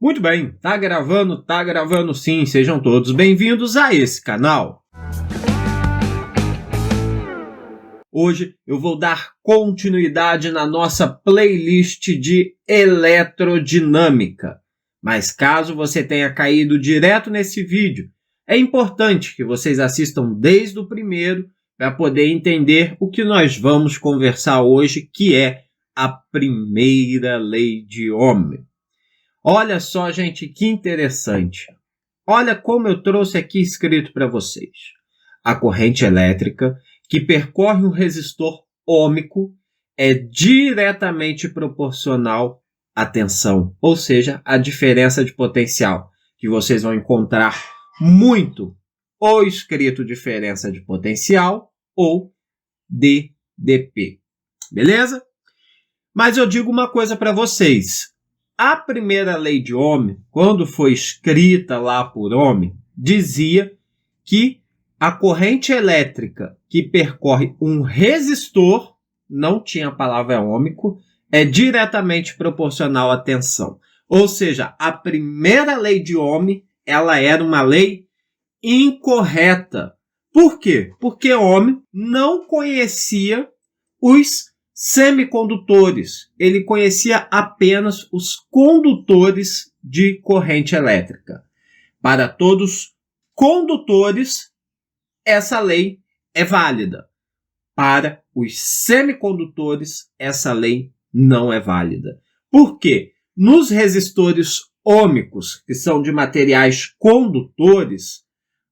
Muito bem, tá gravando sim, sejam todos bem-vindos a esse canal. Hoje eu vou dar continuidade na nossa playlist de eletrodinâmica. Mas caso você tenha caído direto nesse vídeo, é importante que vocês assistam desde o primeiro para poder entender o que nós vamos conversar hoje, que é a primeira lei de Ohm. Olha só, gente, que interessante. Olha como eu trouxe aqui escrito para vocês. A corrente elétrica que percorre um resistor ôhmico é diretamente proporcional à tensão, ou seja, à diferença de potencial, que vocês vão encontrar muito ou escrito diferença de potencial ou DDP. Beleza? Mas eu digo uma coisa para vocês. A primeira lei de Ohm, quando foi escrita lá por Ohm, dizia que a corrente elétrica que percorre um resistor, não tinha a palavra ôhmico, é diretamente proporcional à tensão. Ou seja, a primeira lei de Ohm, ela era uma lei incorreta. Por quê? Porque Ohm não conhecia os semicondutores. Ele conhecia apenas os condutores de corrente elétrica. Para todos condutores, essa lei é válida. Para os semicondutores, essa lei não é válida. Por quê? Nos resistores ôhmicos, que são de materiais condutores,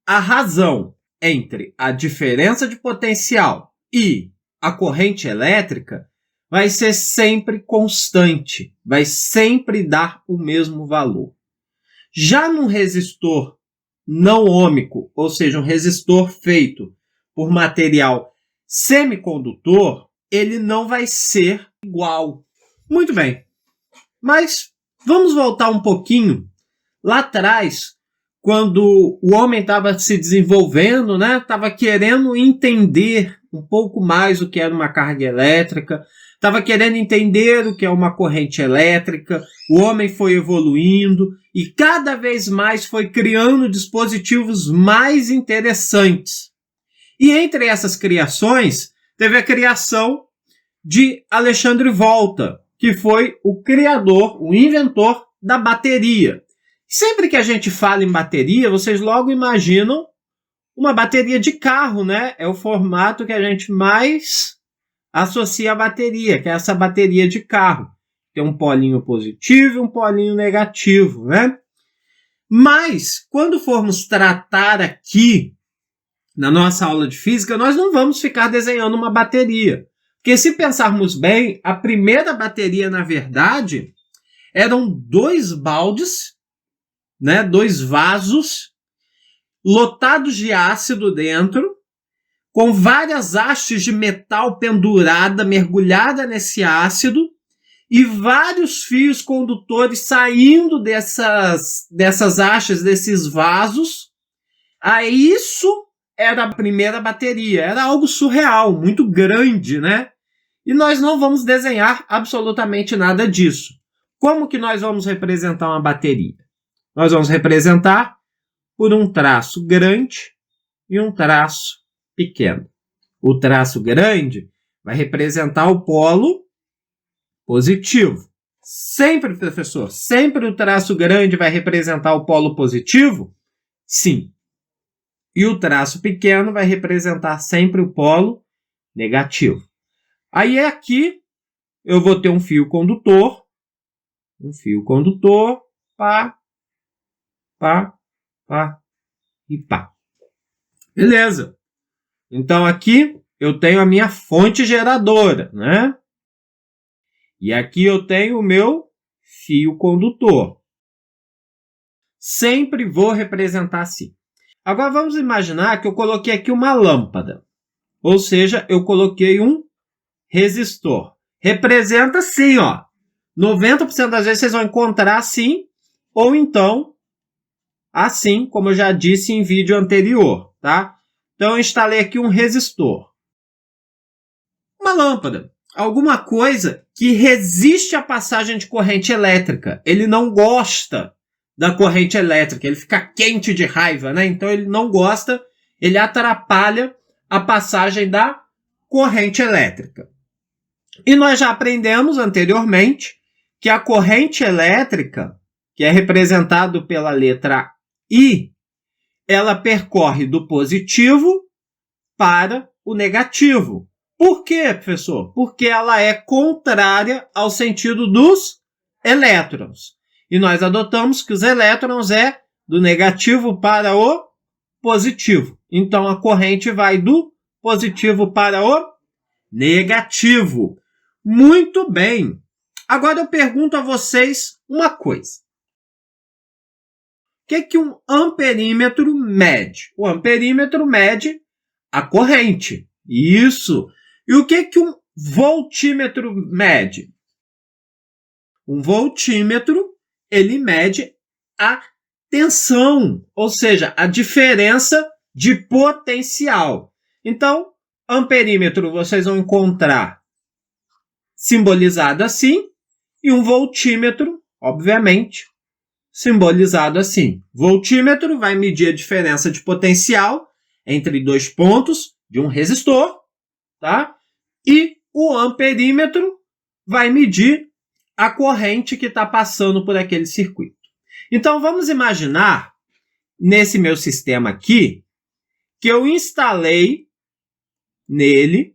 a razão entre a diferença de potencial e a corrente elétrica vai ser sempre constante, vai sempre dar o mesmo valor. Já num resistor não ôhmico, ou seja, um resistor feito por material semicondutor, ele não vai ser igual. Muito bem, mas vamos voltar um pouquinho lá atrás, quando o homem estava se desenvolvendo, estava querendo entender um pouco mais o que era uma carga elétrica, estava querendo entender o que é uma corrente elétrica, o homem foi evoluindo e cada vez mais foi criando dispositivos mais interessantes. E entre essas criações, teve a criação de Alexandre Volta, que foi o criador, o inventor da bateria. Sempre que a gente fala em bateria, vocês logo imaginam uma bateria de carro, né? É o formato que a gente mais associa à bateria, que é essa bateria de carro. Tem um polinho positivo e um polinho negativo, né? Mas, quando formos tratar aqui, na nossa aula de física, nós não vamos ficar desenhando uma bateria. Porque se pensarmos bem, a primeira bateria, na verdade, eram dois baldes, dois vasos lotados de ácido dentro, com várias hastes de metal pendurada, mergulhada nesse ácido, e vários fios condutores saindo dessas hastes, desses vasos. Aí isso era a primeira bateria, era algo surreal, muito grande, né? E nós não vamos desenhar absolutamente nada disso. Como que nós vamos representar uma bateria? Nós vamos representar por um traço grande e um traço pequeno. O traço grande vai representar o polo positivo. Sempre, professor, sempre o traço grande vai representar o polo positivo? Sim. E o traço pequeno vai representar sempre o polo negativo. Aí aqui eu vou ter um fio condutor, pá, e pá. Beleza. Então aqui eu tenho a minha fonte geradora, né? E aqui eu tenho o meu fio condutor. Sempre vou representar assim. Agora vamos imaginar que eu coloquei aqui uma lâmpada. Ou seja, eu coloquei um resistor. Representa assim, ó. 90% das vezes vocês vão encontrar assim, ou então assim, como eu já disse em vídeo anterior, tá? Então eu instalei aqui um resistor. Uma lâmpada. Alguma coisa que resiste à passagem de corrente elétrica. Ele não gosta da corrente elétrica. Ele fica quente de raiva, né? Então ele não gosta, ele atrapalha a passagem da corrente elétrica. E nós já aprendemos anteriormente que a corrente elétrica, que é representada pela letra I, ela percorre do positivo para o negativo. Por quê, professor? Porque ela é contrária ao sentido dos elétrons. E nós adotamos que os elétrons é do negativo para o positivo. Então a corrente vai do positivo para o negativo. Muito bem. Agora eu pergunto a vocês uma coisa. O que um amperímetro mede? O amperímetro mede a corrente. Isso. E o que um voltímetro mede? Um voltímetro, ele mede a tensão, ou seja, a diferença de potencial. Então, amperímetro vocês vão encontrar simbolizado assim, e um voltímetro, obviamente, simbolizado assim. Voltímetro vai medir a diferença de potencial entre dois pontos de um resistor, tá? E o amperímetro vai medir a corrente que está passando por aquele circuito. Então, vamos imaginar, nesse meu sistema aqui, que eu instalei nele,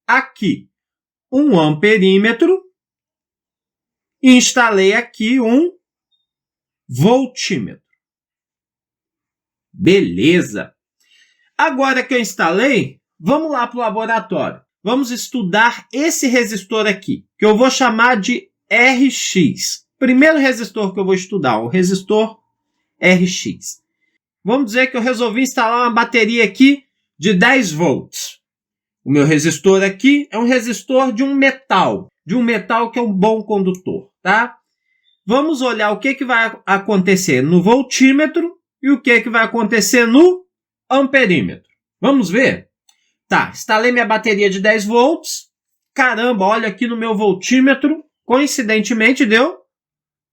aqui, um amperímetro e instalei aqui um voltímetro. Beleza! Agora que eu instalei, vamos lá para o laboratório. Vamos estudar esse resistor aqui, que eu vou chamar de RX. Primeiro resistor que eu vou estudar, o resistor RX. Vamos dizer que eu resolvi instalar uma bateria aqui de 10 volts. O meu resistor aqui é um resistor de um metal que é um bom condutor, tá? Vamos olhar o que vai acontecer no voltímetro e o que vai acontecer no amperímetro. Vamos ver? Tá, instalei minha bateria de 10 volts. Caramba, olha aqui no meu voltímetro. Coincidentemente deu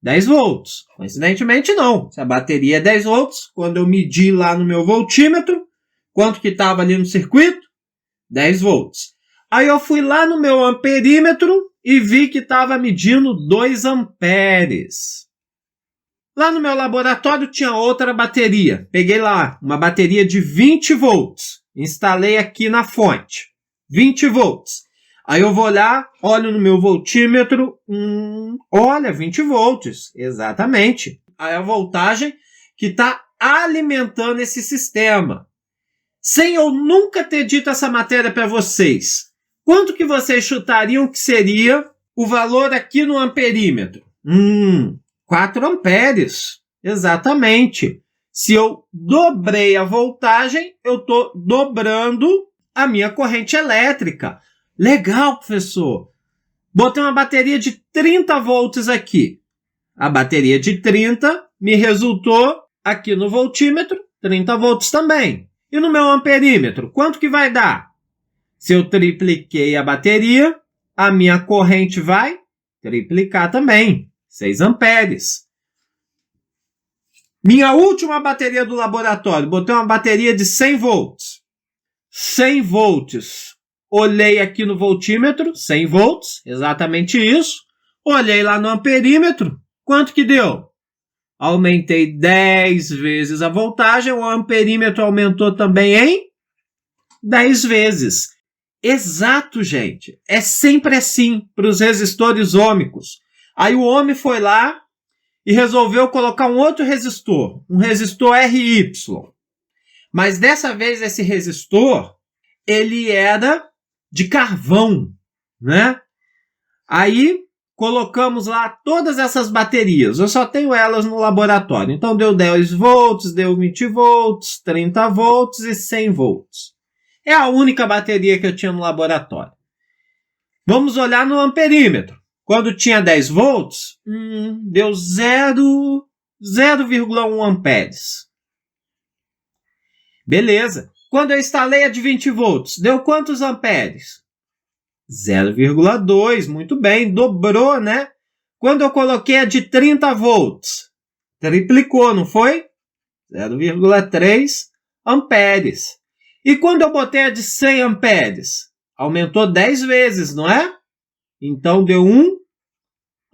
10 volts. Coincidentemente não. Se a bateria é 10 volts, quando eu medi lá no meu voltímetro, quanto que estava ali no circuito? 10 volts. Aí eu fui lá no meu amperímetro e vi que estava medindo 2 amperes. Lá no meu laboratório tinha outra bateria. Peguei lá uma bateria de 20 volts. Instalei aqui na fonte. 20 volts. Aí eu vou olhar, olho no meu voltímetro. Olha, 20 volts. Exatamente. Aí a voltagem que está alimentando esse sistema. Sem eu nunca ter dito essa matéria para vocês, quanto que vocês chutariam que seria o valor aqui no amperímetro? 4 amperes. Exatamente. Se eu dobrei a voltagem, eu estou dobrando a minha corrente elétrica. Legal, professor. Botei uma bateria de 30 volts aqui. A bateria de 30 me resultou aqui no voltímetro 30 volts também. E no meu amperímetro, quanto que vai dar? Se eu tripliquei a bateria, a minha corrente vai triplicar também. 6 amperes. Minha última bateria do laboratório, botei uma bateria de 100 volts. 100 volts. Olhei aqui no voltímetro, 100 volts, exatamente isso. Olhei lá no amperímetro, quanto que deu? Aumentei 10 vezes a voltagem, o amperímetro aumentou também em 10 vezes. Exato, gente. É sempre assim para os resistores ômicos. Aí o homem foi lá e resolveu colocar um outro resistor, um resistor RY. Mas dessa vez esse resistor, ele era de carvão, né? Aí colocamos lá todas essas baterias. Eu só tenho elas no laboratório. Então deu 10 volts, deu 20 volts, 30 volts e 100 volts. É a única bateria que eu tinha no laboratório. Vamos olhar no amperímetro. Quando tinha 10 volts, deu 0,1 amperes. Beleza. Quando eu instalei a de 20 volts, deu quantos amperes? 0,2, muito bem, dobrou, né? Quando eu coloquei a de 30 volts, Triplicou, não foi? 0,3 amperes. E quando eu botei a de 100 amperes? Aumentou 10 vezes, não é? Então deu 1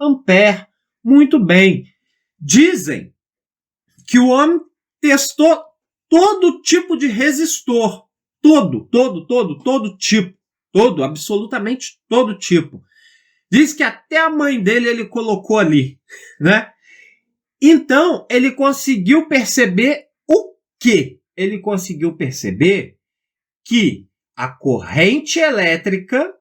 ampere. Muito bem. Dizem que o homem testou todo tipo de resistor. Todo tipo. Todo, absolutamente todo tipo. Diz que até a mãe dele ele colocou ali, né? Então, ele conseguiu perceber o quê? Ele conseguiu perceber que a corrente elétrica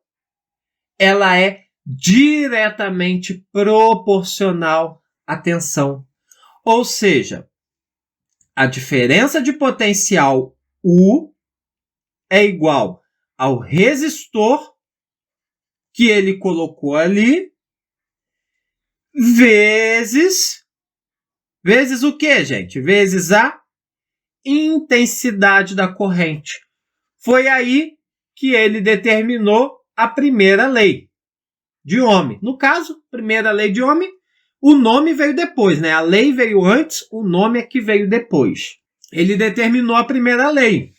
ela é diretamente proporcional à tensão. Ou seja, a diferença de potencial U é igual ao resistor que ele colocou ali vezes o que, gente? Vezes a intensidade da corrente. Foi aí que ele determinou a primeira lei de Ohm. No caso, primeira lei de Ohm, o nome veio depois, né? A lei veio antes, o nome é que veio depois. Ele determinou a primeira lei.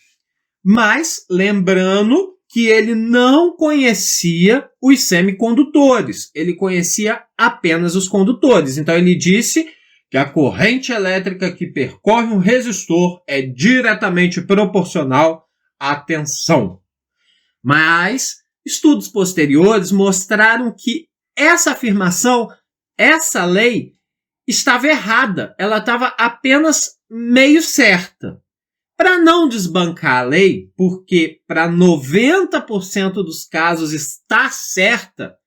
Mas, lembrando que ele não conhecia os semicondutores, ele conhecia apenas os condutores. Então, ele disse que a corrente elétrica que percorre um resistor é diretamente proporcional à tensão. Mas estudos posteriores mostraram que essa afirmação, essa lei, estava errada. Ela estava apenas meio certa. Para não desbancar a lei, porque para 90% dos casos está certa,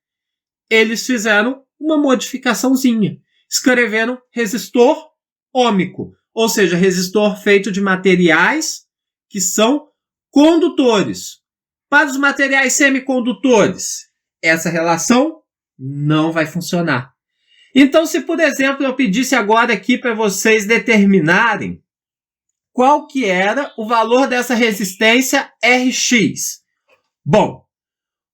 eles fizeram uma modificaçãozinha. Escreveram resistor ôhmico, ou seja, resistor feito de materiais que são condutores. Para os materiais semicondutores, essa relação não vai funcionar. Então, se por exemplo eu pedisse agora aqui para vocês determinarem qual que era o valor dessa resistência Rx. Bom,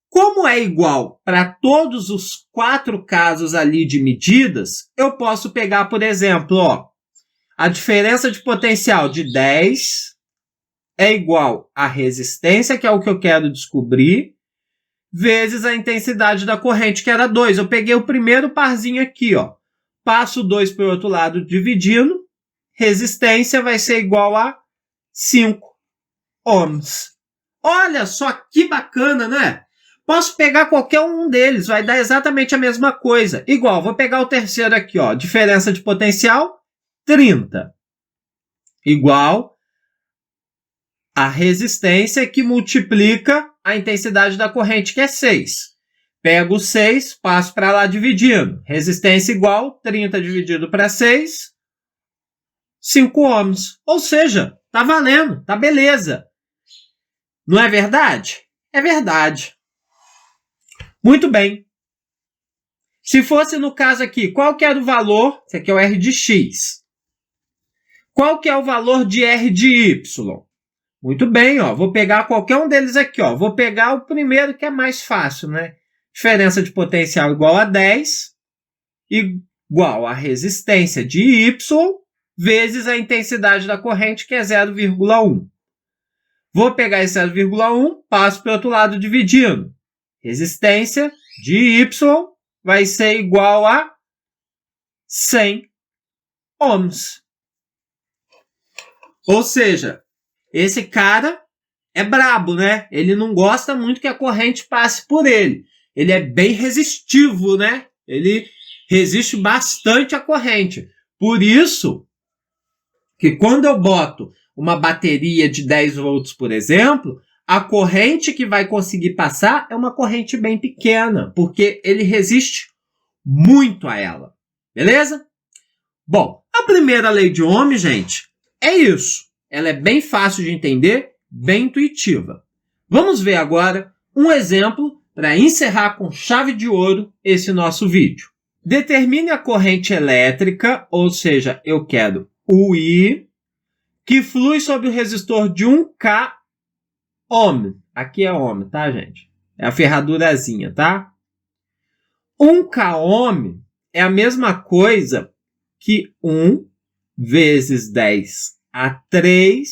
como é igual para todos os 4 casos ali de medidas, eu posso pegar, por exemplo, a diferença de potencial de 10 é igual à resistência, que é o que eu quero descobrir, vezes a intensidade da corrente, que era 2. Eu peguei o primeiro parzinho aqui, passo 2 para o outro lado dividindo, resistência vai ser igual a 5 ohms. Olha só que bacana, né? Posso pegar qualquer um deles, vai dar exatamente a mesma coisa. Igual, vou pegar o terceiro aqui, diferença de potencial, 30. Igual a resistência que multiplica a intensidade da corrente, que é 6. Pego o 6, passo para lá dividindo. Resistência igual, 30 dividido para 6, 5 ohms. Ou seja, tá valendo, tá beleza. Não é verdade? É verdade. Muito bem. Se fosse no caso aqui, qual que era o valor? Esse aqui é o R de X. Qual que é o valor de R de Y? Muito bem, vou pegar qualquer um deles aqui. Vou pegar o primeiro que é mais fácil, né? Diferença de potencial igual a 10, igual a resistência de Y, vezes a intensidade da corrente, que é 0,1. Vou pegar esse 0,1, passo para o outro lado dividindo. Resistência de Y vai ser igual a 100 ohms. Ou seja, esse cara é brabo, né? Ele não gosta muito que a corrente passe por ele. Ele é bem resistivo, né? Ele resiste bastante à corrente. Por isso que quando eu boto uma bateria de 10 volts, por exemplo, a corrente que vai conseguir passar é uma corrente bem pequena, porque ele resiste muito a ela. Beleza? Bom, a primeira lei de Ohm, gente, é isso. Ela é bem fácil de entender, bem intuitiva. Vamos ver agora um exemplo para encerrar com chave de ouro esse nosso vídeo. Determine a corrente elétrica, ou seja, eu quero UI, que flui sobre o resistor de 1K ohm. Aqui é ohm, tá, gente? É a ferradurazinha, tá? 1K ohm é a mesma coisa que 1 vezes 10 a 3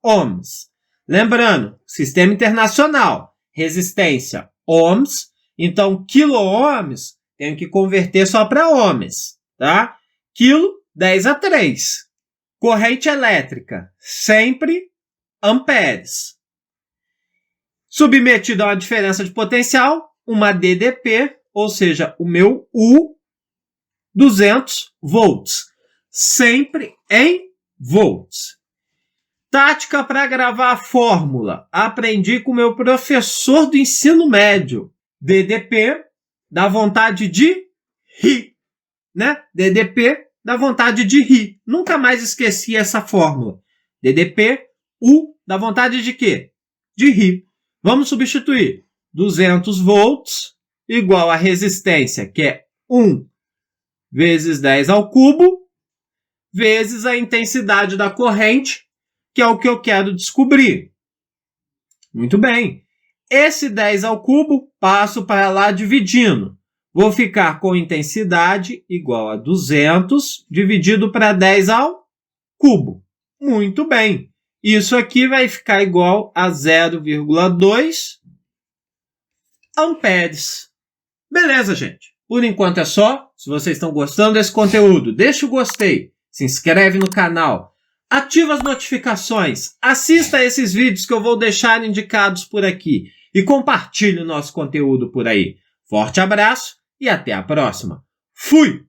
ohms. Lembrando, sistema internacional, resistência ohms, então quilo-ohms tenho que converter só para ohms, tá? Quilo, 10 a 3. Corrente elétrica, sempre amperes. Submetido a uma diferença de potencial, uma DDP, ou seja, o meu U, 200 volts. Sempre em volts. Tática para gravar a fórmula. Aprendi com o meu professor do ensino médio. DDP dá vontade de rir, né? DDP dá vontade de rir. Nunca mais esqueci essa fórmula. DDP, U, dá vontade de quê? De rir. Vamos substituir. 200 volts igual a resistência, que é 1 vezes 10 ao cubo, vezes a intensidade da corrente, que é o que eu quero descobrir. Muito bem. Esse 10 ao cubo, passo para lá dividindo. Vou ficar com intensidade igual a 200 dividido para 10 ao cubo. Muito bem. Isso aqui vai ficar igual a 0,2 amperes. Beleza, gente? Por enquanto é só. Se vocês estão gostando desse conteúdo, deixa o gostei, se inscreve no canal, ativa as notificações, assista a esses vídeos que eu vou deixar indicados por aqui e compartilhe o nosso conteúdo por aí. Forte abraço e até a próxima. Fui!